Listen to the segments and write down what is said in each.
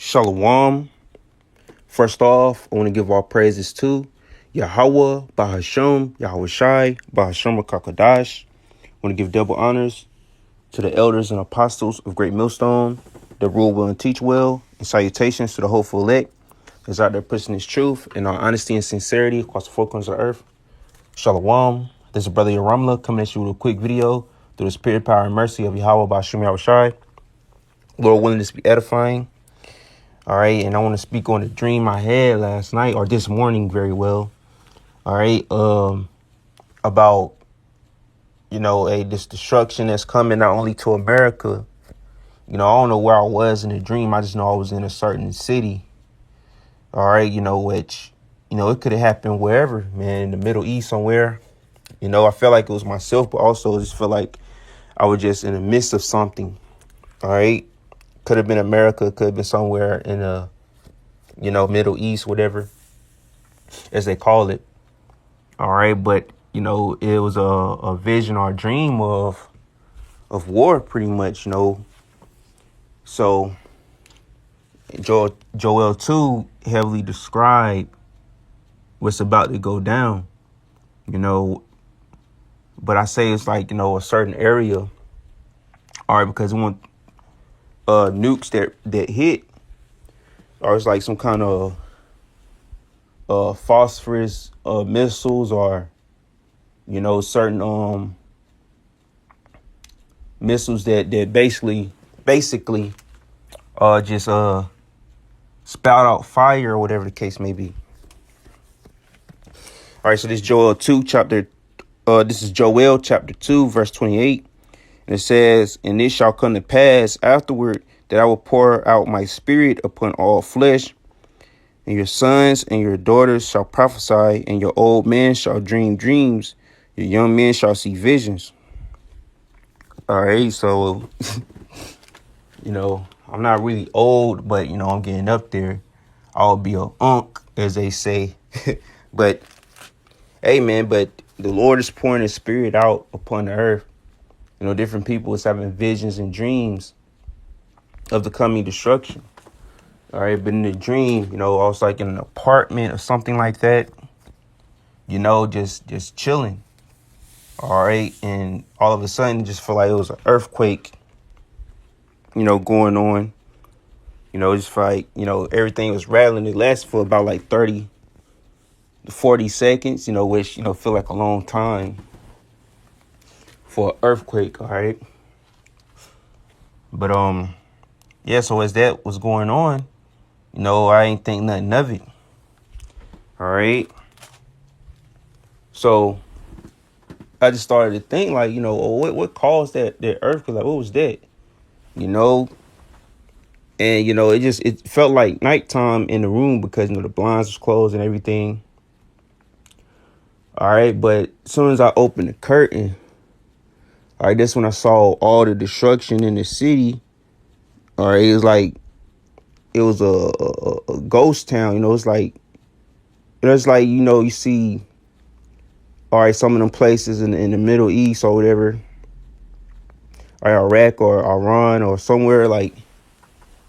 Shalom. First off, I want to give all praises to Yahweh, Bahasham, Yahweh Shai, Bahasham Kakadash. I want to give double honors to the elders and apostles of Great Millstone that rule well and teach well, and salutations to the hopeful elect that's out there pushing his truth in all honesty and sincerity across the four corners of the earth. Shalom. This is Brother Yaramla coming at you with a quick video through the spirit, power, and mercy of Yahweh, Bahasham, Yahweh Shai. Lord willing, this be edifying. All right, and I want to speak on a dream I had last night or this morning very well. All right, about, this destruction that's coming not only to America. I don't know where I was in the dream. I just know I was in a certain city. All right, which, it could have happened wherever, man, in the Middle East somewhere. I felt like it was myself, but also I just felt like I was just in the midst of something. All right. Could have been America, could have been somewhere in Middle East, whatever, as they call it. All right, but it was a vision or a dream of war, pretty much. So Joel 2 heavily described what's about to go down. But I say it's like a certain area. All right, because we want nukes that hit, or it's like some kind of phosphorus missiles, or certain missiles that basically just spout out fire or whatever the case may be. All right, so this this is Joel chapter 2 verse 28. And it says, "And it shall come to pass afterward that I will pour out my spirit upon all flesh, and your sons and your daughters shall prophesy, and your old men shall dream dreams, your young men shall see visions." All right, so, I'm not really old, but, I'm getting up there. I'll be a unk, as they say. But, hey, man, but the Lord is pouring his spirit out upon the earth. Different people is having visions and dreams of the coming destruction. All right, but in the dream, I was like in an apartment or something like that, just chilling. All right, and all of a sudden, just feel like it was an earthquake, going on. Just like, everything was rattling. It lasted for about like 30 to 40 seconds, which, feel like a long time for an earthquake. All right. But, yeah, so as that was going on, I ain't think nothing of it. All right. So I just started to think like, what caused that earthquake? Like, what was that? And, it felt like nighttime in the room because, the blinds was closed and everything. All right. But as soon as I opened the curtain, all right, that's when I saw all the destruction in the city. All right. It was like, it was a ghost town. It's like, you see, all right, some of them places in the Middle East or whatever, or Iraq or Iran or somewhere like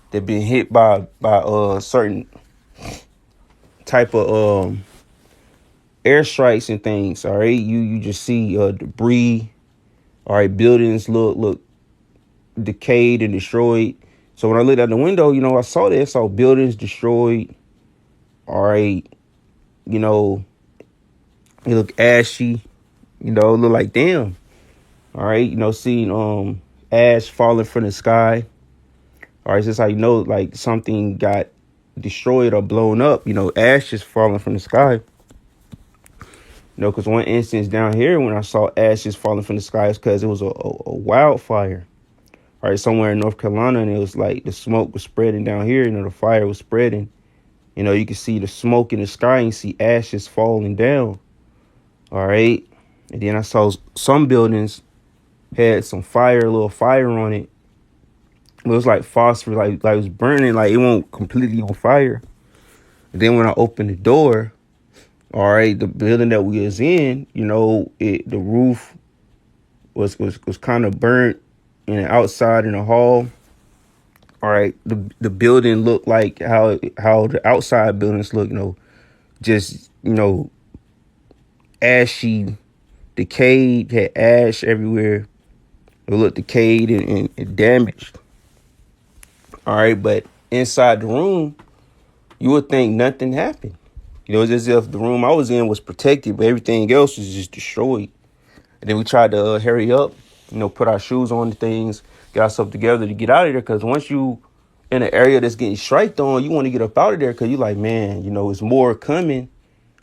they've been hit by certain type of airstrikes and things. All right, you just see debris. All right, buildings look decayed and destroyed. So when I looked out the window, I saw that. I saw buildings destroyed. All right, it look ashy. It look like damn. All right, seeing ash falling from the sky. All right, just how like something got destroyed or blown up. Ash is falling from the sky. Because one instance down here when I saw ashes falling from the sky is because it was a wildfire. All right, somewhere in North Carolina, and it was like the smoke was spreading down here. The fire was spreading. You could see the smoke in the sky and see ashes falling down. All right. And then I saw some buildings had some fire, a little fire on it. It was like phosphorus, like it was burning, like it won't completely on fire. And then when I opened the door, all right, the building that we was in, the roof was kind of burnt, and outside in the hall, All right, the building looked like how the outside buildings look, just ashy, decayed, had ash everywhere. It looked decayed and damaged. All right, but inside the room, you would think nothing happened. It's as if the room I was in was protected, but everything else was just destroyed. And then we tried to hurry up, put our shoes on, the things, get ourselves together to get out of there. Because once you in an area that's getting striked on, you want to get up out of there because you're like, man, it's more coming.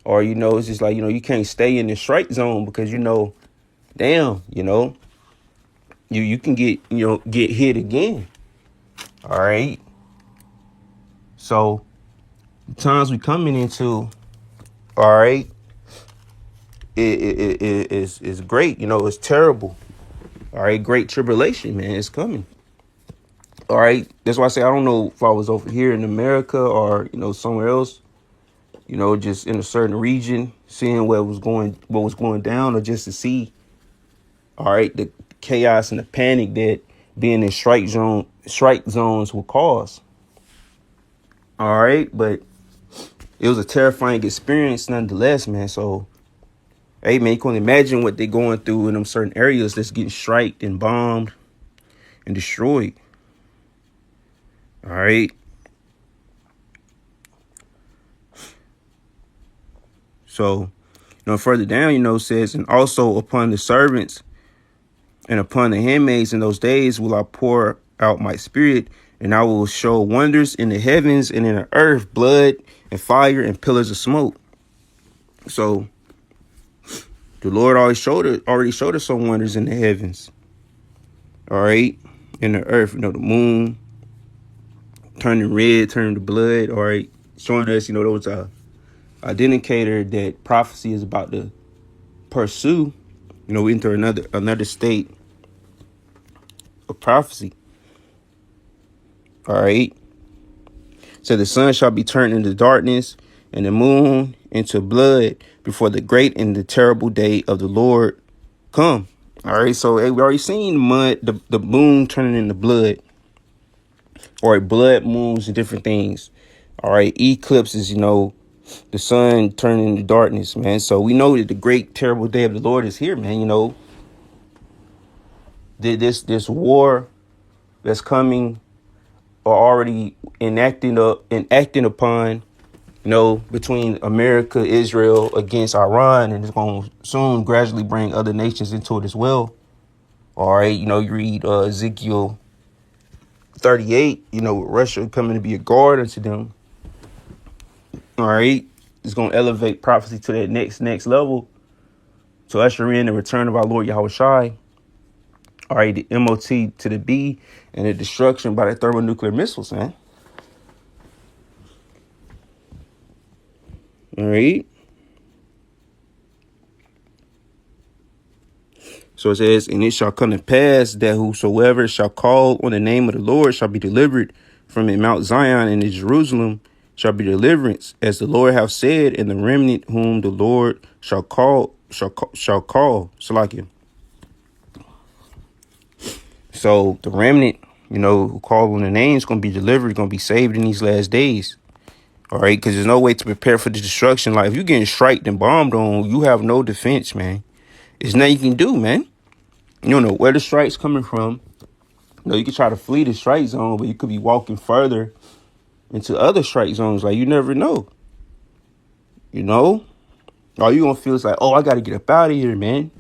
Or, it's just like, you can't stay in the strike zone because, damn, you can get hit again. All right. So the times we coming into, all right, it's great. It's terrible. All right. Great tribulation, man. It's coming. All right. That's why I say I don't know if I was over here in America or, somewhere else, just in a certain region, seeing what was going down, or just to see, all right, the chaos and the panic that being in strike zones will cause. All right. But it was a terrifying experience nonetheless, man. So, hey, man, you can imagine what they're going through in them certain areas that's getting striked and bombed and destroyed. All right. So, further down, it says, and also upon the servants and upon the handmaids in those days will I pour out my spirit, and I will show wonders in the heavens and in the earth, blood and fire and pillars of smoke. So the Lord already showed us some wonders in the heavens. All right. In the earth, the moon turning red, turning to blood. All right. Showing us, there was a indicator that prophecy is about to pursue, into another state of prophecy. All right. So the sun shall be turned into darkness and the moon into blood before the great and the terrible day of the Lord come. All right. So we already seen the moon turning into blood, or blood moons and different things. All right. Eclipses, the sun turning into darkness, man. So we know that the great terrible day of the Lord is here, man. This war that's coming, or already enacting upon, between America, Israel against Iran, and it's going to soon gradually bring other nations into it as well. All right, you read Ezekiel 38, with Russia coming to be a guard unto them. All right, it's going to elevate prophecy to that next level to usher in the return of our Lord Yahushai. All right, the MOT to the B, and the destruction by the thermonuclear missiles, man. All right. So it says, and it shall come to pass that whosoever shall call on the name of the Lord shall be delivered. From in Mount Zion and in Jerusalem shall be deliverance, as the Lord hath said, and the remnant whom the Lord shall call. Salakia. So the remnant, who call on the name is going to be delivered, going to be saved in these last days. All right, because there's no way to prepare for the destruction. Like, if you're getting striked and bombed on, you have no defense, man. There's nothing you can do, man. You don't know where the strike's coming from. You can try to flee the strike zone, but you could be walking further into other strike zones. Like, you never know. All you gonna feel is like, oh, I got to get up out of here, man.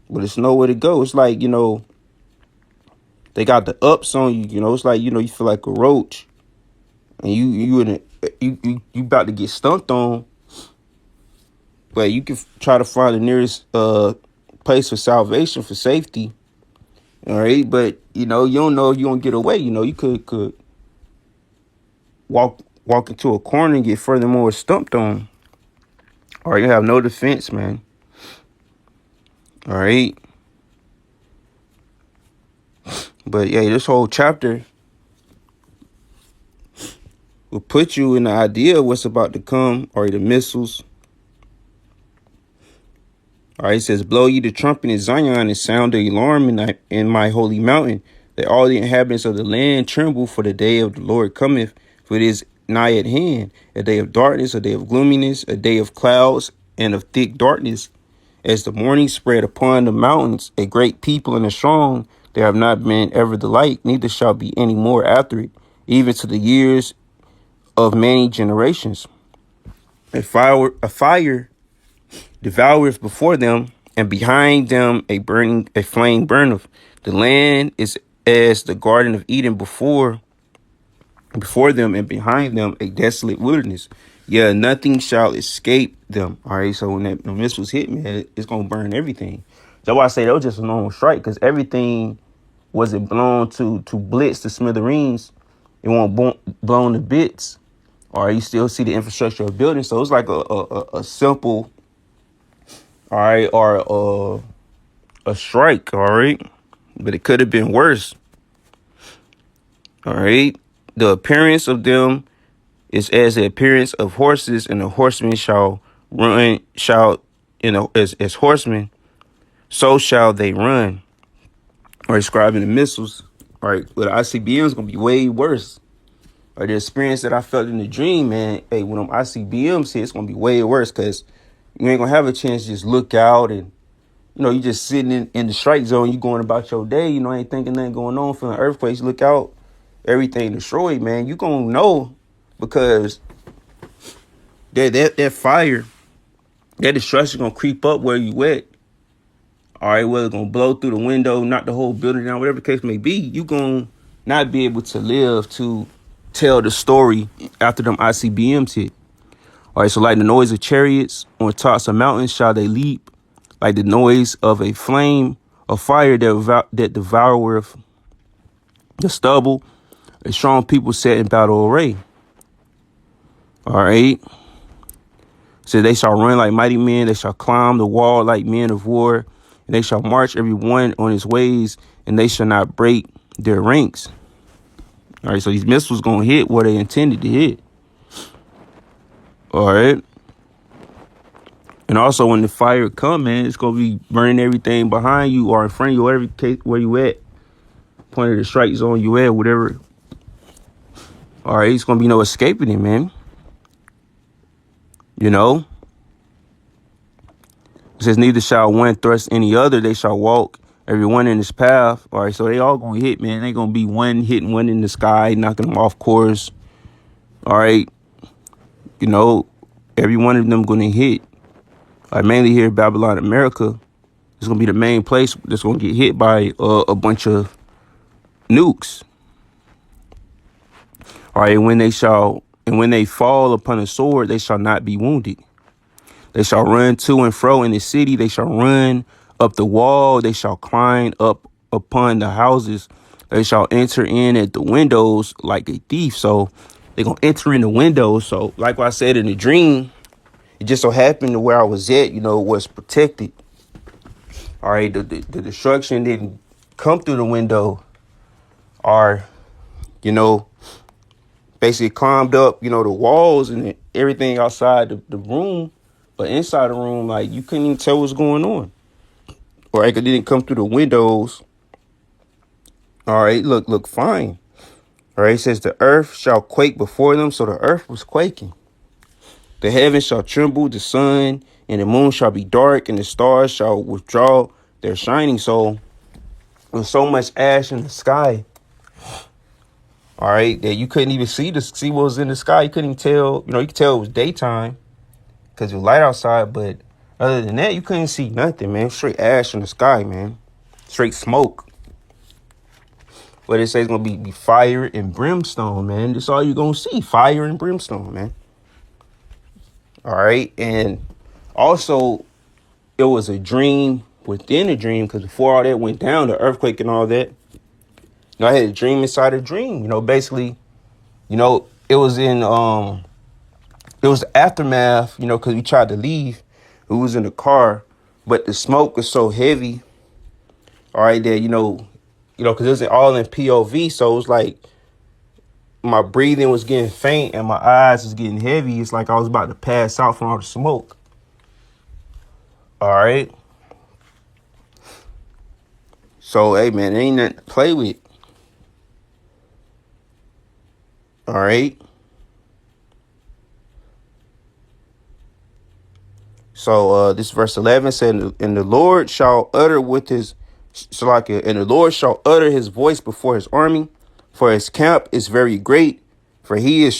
But it's nowhere to go. It's like, they got the ups on you. It's like, you feel like a roach, and you about to get stumped on. But you can try to find the nearest place for salvation, for safety. All right, but you don't know if you're gonna get away. You could walk into a corner and get furthermore stumped on. All right, you have no defense, man. All right. But yeah, this whole chapter will put you in the idea of what's about to come, or the missiles. All right, it says, blow ye the trumpet in Zion and sound the alarm in my holy mountain. that all the inhabitants of the land tremble, for the day of the Lord cometh, for it is nigh at hand, a day of darkness, a day of gloominess, a day of clouds and of thick darkness. As the morning spread upon the mountains, a great people and a strong, there have not been ever the like, neither shall be any more after it, even to the years of many generations. A fire devoureth before them, and behind them a flame burneth. The land is as the Garden of Eden before them, and behind them a desolate wilderness. Yeah, nothing shall escape them. All right, so when the missiles hit, man, it's gonna burn everything. That's why I say that was just a normal strike, because everything wasn't blown to blitz to smithereens. It won't blown to bits. Or you still see the infrastructure of buildings. So it's like a simple, all right, or a strike, all right, but it could have been worse. All right, the appearance of them is as the appearance of horses, and the horsemen shall run, as horsemen, so shall they run. Or describing the missiles, all right, but ICBM is gonna be way worse. Or the experience that I felt in the dream, man, hey, when them ICBMs hit, it's gonna be way worse, because you ain't gonna have a chance to just look out and, you just sitting in the strike zone, you going about your day, ain't thinking nothing going on, feeling earthquakes, look out, everything destroyed, man. You gonna know, because that fire, that destruction gonna creep up where you at. All right, whether it's gonna blow through the window, knock the whole building down, whatever the case may be, you gonna not be able to live to tell the story after them ICBMs hit. All right, so like the noise of chariots on tops of mountains shall they leap, like the noise of a flame of fire that devoureth the stubble. A strong people set in battle array. All right. So they shall run like mighty men. They shall climb the wall like men of war. And they shall march every one on his ways, and they shall not break their ranks. All right, so these missiles going to hit where they intended to hit. All right. And also when the fire come, man, it's going to be burning everything behind you or in front of you, whatever case, where you at. Point of the strike zone you at, whatever. All right, it's going to be no escaping it, man. It says, neither shall one thrust any other. They shall walk every one in his path. All right, so they all going to hit, man. They going to be one hitting one in the sky, knocking them off course. All right. Every one of them going to hit. Mainly here in Babylon, America. It's going to be the main place that's going to get hit by a bunch of nukes. All right, when they fall upon a sword, they shall not be wounded. They shall run to and fro in the city. They shall run up the wall. They shall climb up upon the houses. They shall enter in at the windows like a thief. So they're going to enter in the windows. So like I said in the dream, it just so happened to where I was at, was protected. All right, the destruction didn't come through the window, or, basically climbed up, the walls and everything outside the room. But inside the room, like, you couldn't even tell what's going on. Or it didn't come through the windows. All right, look fine. All right, it says the earth shall quake before them. So the earth was quaking. The heavens shall tremble, the sun and the moon shall be dark, and the stars shall withdraw their shining. So there's so much ash in the sky. All right, that you couldn't even see what was in the sky. You couldn't even tell, you could tell it was daytime because it was light outside. But other than that, you couldn't see nothing, man. Straight ash in the sky, man. Straight smoke. But it says it's going to be fire and brimstone, man. That's all you're going to see, fire and brimstone, man. All right. And also, it was a dream within a dream, because before all that went down, the earthquake and all that, I had a dream inside a dream. Basically, it was in it was the aftermath, because we tried to leave. We was in the car, but the smoke was so heavy. All right, that because it was all in POV, so it was like my breathing was getting faint and my eyes was getting heavy. It's like I was about to pass out from all the smoke. All right. So, hey, man, it ain't nothing to play with. All right. So this verse 11 said, and the Lord shall utter with his Salakia, and the Lord shall utter his voice before his army, for his camp is very great, for he is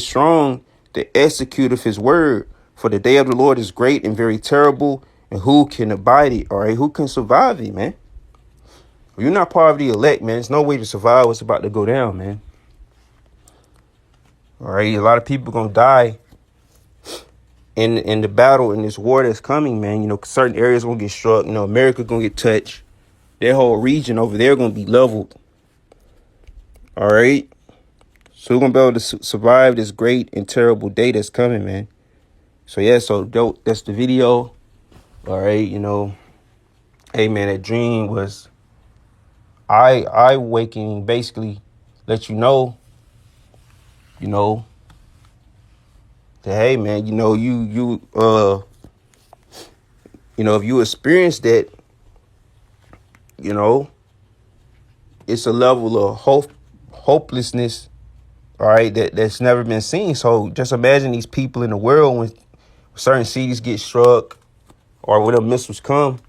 strong to execute of his word. For the day of the Lord is great and very terrible, and who can abide it? All right, who can survive it, man? If you're not part of the elect, man, there's no way to survive what's about to go down, man. All right, a lot of people gonna die in the battle, in this war that's coming, man. You know, certain areas gonna get struck. You know, America gonna get touched. Their whole region over there gonna be leveled. All right. So we're gonna be able to survive this great and terrible day that's coming, man. So yeah, so that's the video. All right, you know, hey man, that dream was I waking, basically let you know that hey man, you know, if you experience that, you know, it's a level of hopelessness, all right, that's never been seen. So just imagine these people in the world when certain cities get struck, or when the missiles come,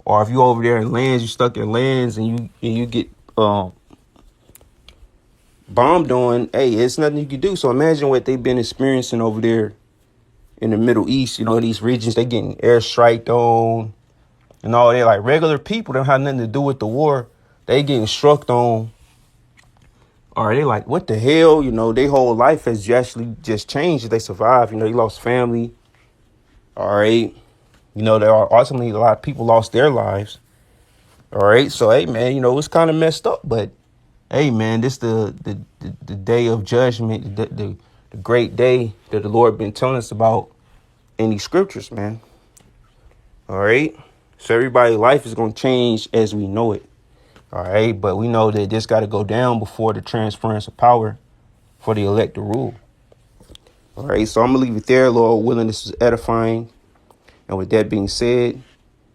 or if you over there in lands, you stuck in lands, and you get bombed on. Hey, it's nothing you can do. So imagine what they've been experiencing over there in the Middle East. You know, these regions, they getting airstriked on and all that. Like regular people don't have nothing to do with the war. They getting struck on. Or they like, what the hell? You know, their whole life has actually just changed. They survived. You know, they lost family. All right. You know, there are ultimately a lot of people lost their lives. All right. So, hey, man, you know, it's kind of messed up. But, hey, man, this the day of judgment, the great day that the Lord been telling us about in these scriptures, man. All right. So everybody's life is going to change as we know it. All right. But we know that this got to go down before the transference of power for the elect to rule. All right. So I'm going to leave it there. Lord willing, this is edifying. And with that being said,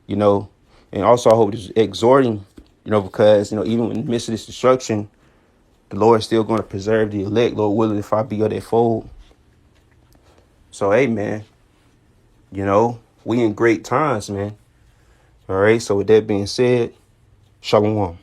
you know, and also I hope this is exhorting, you know, because, you know, even in the midst of this destruction, the Lord is still going to preserve the elect, Lord willing, if I be of that fold. So, hey, man, you know, we in great times, man. All right. So with that being said, Shalom.